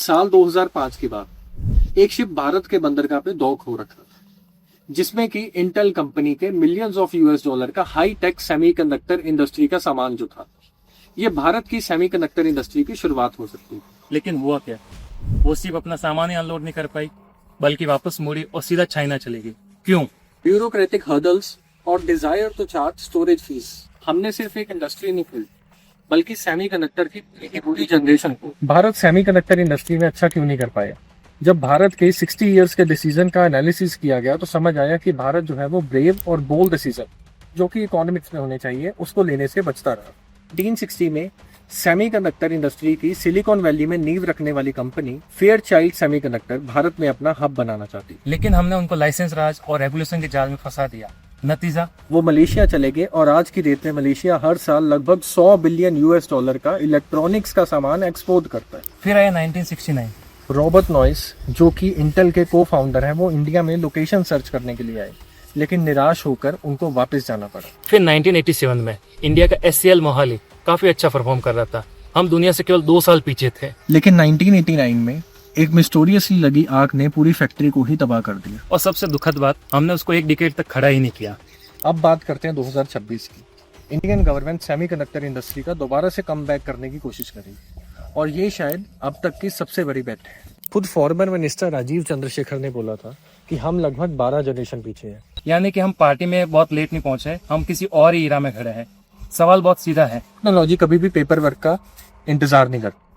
साल 2005 के बाद एक शिप भारत के बंदरगाह पे डॉक हो रखा था, जिसमें कि इंटेल कंपनी के मिलियंस ऑफ यूएस डॉलर का हाई टेक सेमीकंडक्टर इंडस्ट्री का सामान जो था, ये भारत की सेमीकंडक्टर इंडस्ट्री की शुरुआत हो सकती थी। लेकिन हुआ क्या? वो सिर्फ अपना सामान ही अनलोड नहीं कर पाई, बल्कि वापस मुड़ी और सीधा चाइना चलेगी। क्यों? ब्यूरोक्रेटिक हर्डल्स और desire to charge storage fees. हमने सिर्फ एक इंडस्ट्री नहीं खोली, बल्कि सेमीकंडक्टर की पूरी जनरेशन को। भारत सेमीकंडक्टर इंडस्ट्री में अच्छा क्यों नहीं कर पाया? जब भारत के 60 इयर्स के डिसीजन का एनालिसिस किया गया तो समझ आया कि भारत जो है वो ब्रेव और बोल्ड डिसीजन जो कि इकोनॉमिक्स में होने चाहिए उसको लेने से बचता रहा। 1960 में सेमीकंडक्टर इंडस्ट्री की सिलिकॉन वैली में नींव रखने वाली कंपनी फेयरचाइल्ड सेमीकंडक्टर भारत में अपना हब बनाना चाहती। लेकिन हमने उनको लाइसेंस राज और रेगुलेशन के जाल में फंसा दिया। नतीजा? वो मलेशिया चले गए और आज की डेट में मलेशिया हर साल लगभग 100 बिलियन यूएस डॉलर का इलेक्ट्रॉनिक्स का सामान एक्सपोर्ट करता है। फिर आया 1969। रॉबर्ट नॉइस जो कि इंटेल के को फाउंडर हैं, वो इंडिया में लोकेशन सर्च करने के लिए आए, लेकिन निराश होकर उनको वापस जाना पड़ा। फिर 1987 में इंडिया का SCL मोहाली काफी अच्छा परफॉर्म कर रहा था। हम दुनिया से केवल 2 साल पीछे थे। लेकिन 1989 में एक मिस्टीरियसली लगी आग ने पूरी फैक्ट्री को ही तबाह कर दिया। और सबसे दुखद बात, हमने उसको 1 डिकेड तक खड़ा ही नहीं किया। अब बात करते हैं 2026 की। इंडियन गवर्नमेंट सेमीकंडक्टर इंडस्ट्री का दोबारा से कम बैक करने की कोशिश करेगी, और ये शायद अब तक की सबसे बड़ी बेट है। खुद फॉर्मर मिनिस्टर राजीव चंद्रशेखर ने बोला था कि हम लगभग 12 जनरेशन पीछे हैं। यानी कि हम पार्टी में बहुत लेट नहीं पहुंचे, हम किसी और ही इरा में खड़े हैं। सवाल बहुत सीधा है। टेक्नोलॉजी कभी भी पेपर वर्क का इंतजार नहीं करती।